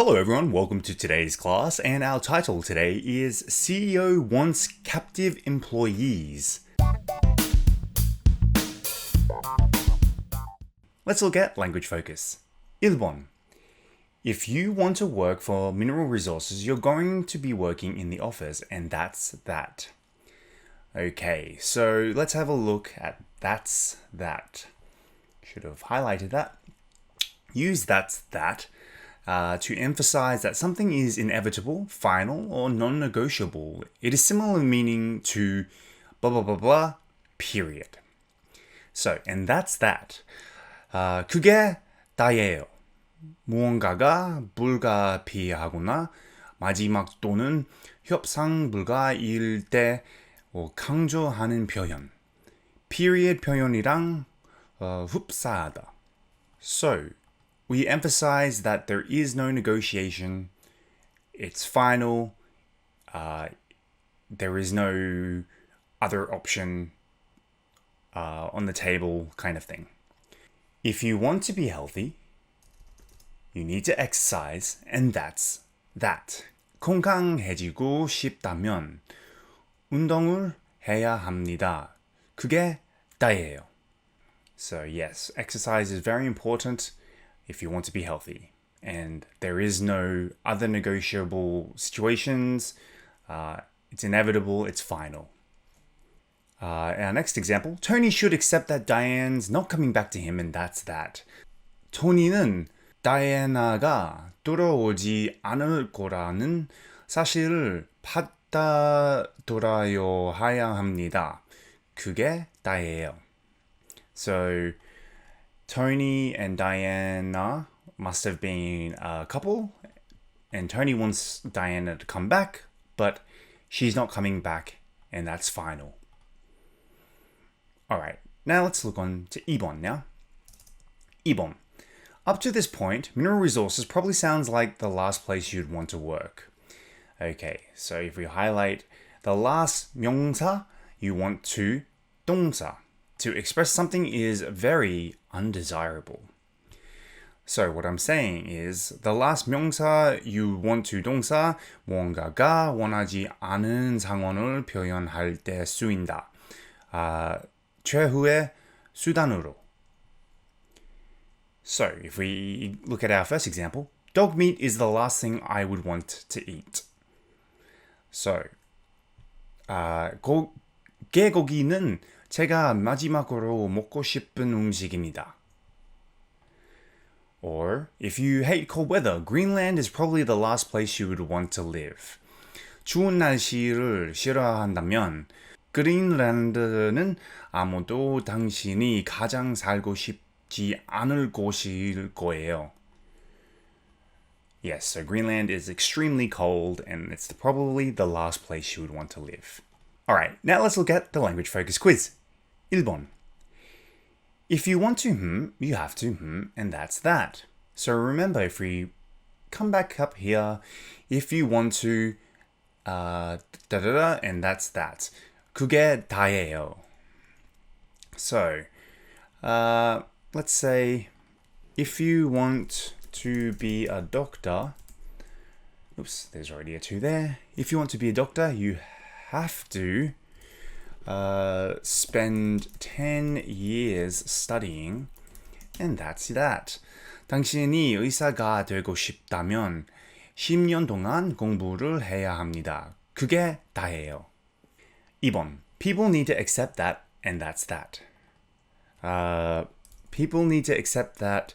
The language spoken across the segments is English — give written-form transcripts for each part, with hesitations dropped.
Hello everyone, welcome to today's class, and our title today is CEO Wants Captive Employees. Let's look at language focus. 1번. If you want to work for Mineral Resources, you're going to be working in the office, and that's that. Okay, so let's have a look at that's that. Should have highlighted that. Use that's that to emphasize that something is inevitable, final, or non-negotiable. It is similar meaning to blah blah blah blah, period. So, and that's that. 그게 다예요. 무언가가 불가피하거나 마지막 또는 협상 불가일 때 강조하는 표현. period 표현이랑 흡사하다. So, we emphasize that there is no negotiation. It's final. There is no other option on the table kind of thing. If you want to be healthy, you need to exercise, and that's that. 건강해지고 싶다면 운동을 해야 합니다. 그게 다예요. So yes, exercise is very important if you want to be healthy. And there is no other negotiable situations. It's inevitable, it's final. Our next example, Tony should accept that Diane's not coming back to him, and that's that. 토니는 다이애나가 돌아오지 않을 거라는 사실을 받아들여야 합니다. 그게 다예요. So, Tony and Diana must have been a couple, and Tony wants Diana to come back, but she's not coming back, and that's final. Alright, now let's look on to 2번 now. 2번. Up to this point, Mineral Resources probably sounds like the last place you'd want to work. Okay, so if we highlight the last 명사, you want to 동사. To express something is very undesirable. So what I'm saying is the last 명사 you want to 동사 뭔가가 원하지 않은 상황을 표현할 때 쓰인다. 최후의 수단으로. So if we look at our first example, dog meat is the last thing I would want to eat. So 개고기는 제가 마지막으로 먹고 싶은 음식입니다. Or, if you hate cold weather, Greenland is probably the last place you would want to live. 추운 날씨를 싫어한다면 그린란드는 아무도 당신이 가장 살고 싶지 않을 곳일 거예요. Yes, so Greenland is extremely cold, and it's probably the last place you would want to live. Alright, now let's look at the language focus quiz. 1번. If you want to you have to and that's that. So remember, if we come back up here, if you want to, and that's that. 그게 다예요. So, let's say, if you want to be a doctor, oops, there's already a 2 there. If you want to be a doctor, you have to spend 10 years studying, and that's that. 당신이 의사가 되고 싶다면 10년 동안 공부를 해야 합니다. 그게 다예요. 2번. People need to accept that, and that's that. People need to accept that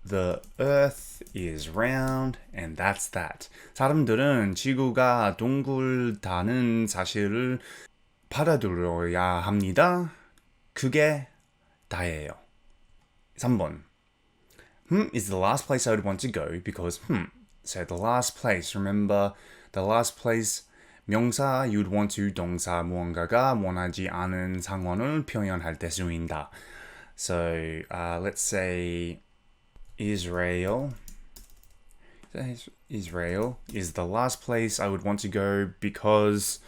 the earth is round, and that's that. 사람들은 지구가 둥글다는 사실을 받아들여야 합니다. 그게 다예요. 3번. Is the last place I would want to go because So the last place, remember the last place 명사 you'd want to 동사 무언가가 원하지 않은 상황을 표현할 때 쓰인다. So let's say Israel is the last place I would want to go because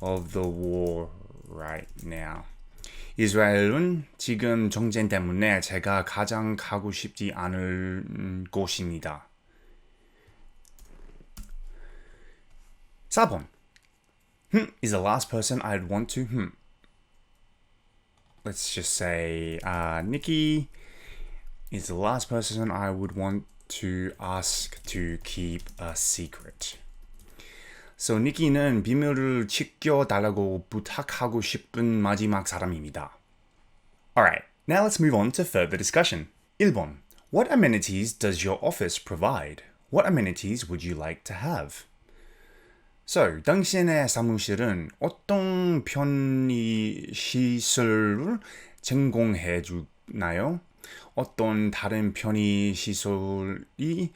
of the war right now. 이스라엘은 지금 전쟁 때문에 제가 가장 가고 싶지 않은 곳입니다. 4번. Is the last person I'd want to, let's just say Nikki is the last person I would want to ask to keep a secret. So Nikki는 비밀을 지켜달라고 부탁하고 싶은 마지막 사람입니다. Alright, now let's move on to further discussion. 1번. What amenities does your office provide? What amenities would you like to have? So, 당신의 사무실은 어떤 편의 시설을 제공해 주나요? 어떤 다른 편의 시설이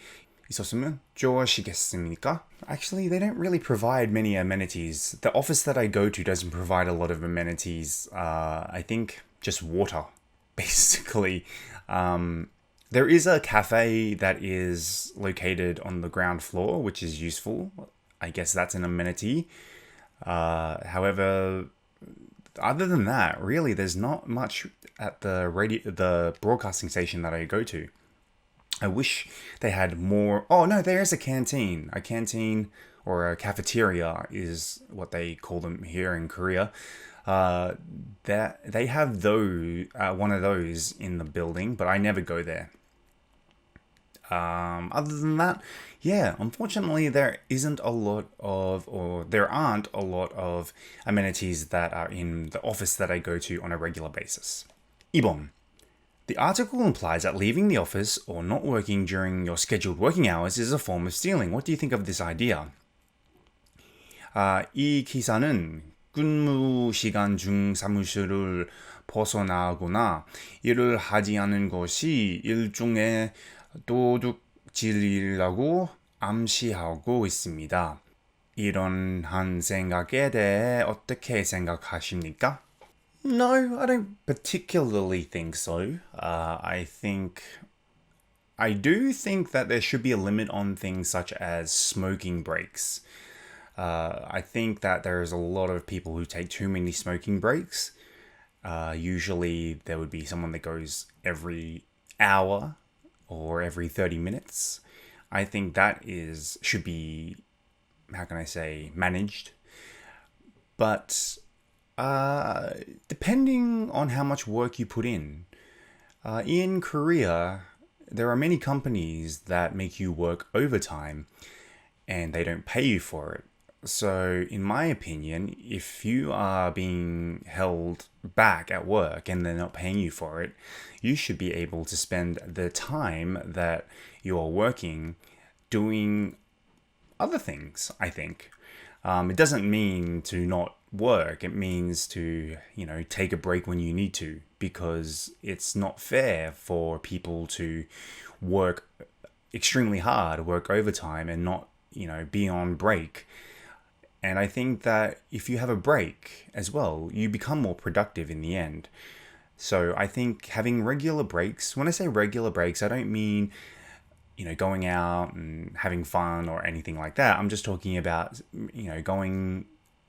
있었으면 좋으시겠습니까? Actually, they don't really provide many amenities. The office that I go to doesn't provide a lot of amenities. I think just water, basically. There is a cafe that is located on the ground floor, which is useful. I guess that's an amenity. However, other than that, really, there's not much at the broadcasting station that I go to. I wish they had more. Oh no, there is a canteen. A canteen or a cafeteria is what they call them here in Korea. That they have one of those in the building, but I never go there. Other than that, yeah, unfortunately there aren't a lot of amenities that are in the office that I go to on a regular basis. 2번. The article implies that leaving the office or not working during your scheduled working hours is a form of stealing. What do you think of this idea? 이 기사는 근무 시간 중 사무실을 벗어나거나 일을 하지 않은 것이 일종의 도둑질이라고 암시하고 있습니다. 이런 생각에 대해 어떻게 생각하십니까? No, I don't particularly think so. I do think that there should be a limit on things such as smoking breaks. I think that there's a lot of people who take too many smoking breaks. Usually there would be someone that goes every hour or every 30 minutes. I think that should be, how can I say, managed. But depending on how much work you put in Korea, there are many companies that make you work overtime and they don't pay you for it. So, in my opinion, if you are being held back at work and they're not paying you for it, you should be able to spend the time that you are working doing other things, I think. It doesn't mean to not work. It means to, take a break when you need to, because it's not fair for people to work extremely hard, work overtime and not, be on break. And I think that if you have a break as well, you become more productive in the end. So I think having regular breaks, when I say regular breaks, I don't mean, going out and having fun or anything like that. I'm just talking about,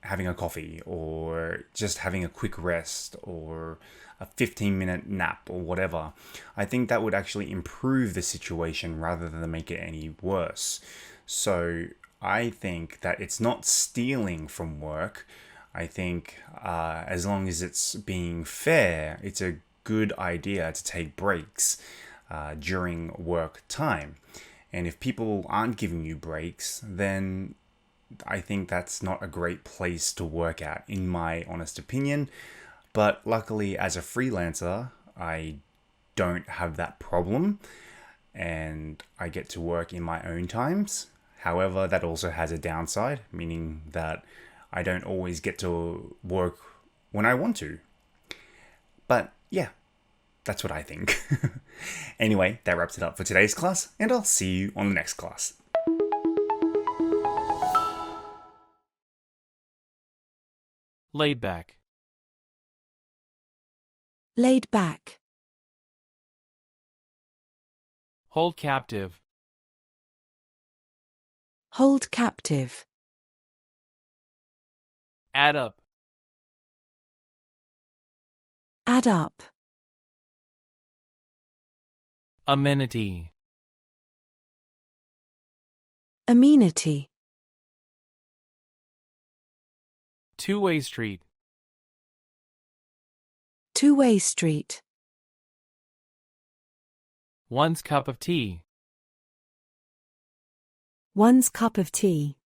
having a coffee or just having a quick rest or a 15-minute nap or whatever. I think that would actually improve the situation rather than make it any worse. So I think that it's not stealing from work. I think as long as it's being fair, it's a good idea to take breaks during work time. And if people aren't giving you breaks, then I think that's not a great place to work at, in my honest opinion. But luckily, as a freelancer, I don't have that problem and I get to work in my own times. However, that also has a downside, meaning that I don't always get to work when I want to. But yeah, that's what I think. Anyway, that wraps it up for today's class, and I'll see you on the next class. Laid back. Laid back. Hold captive. Hold captive. Add up. Add up. Amenity. Amenity. Two-way street. Two-way street. One's cup of tea. One's cup of tea.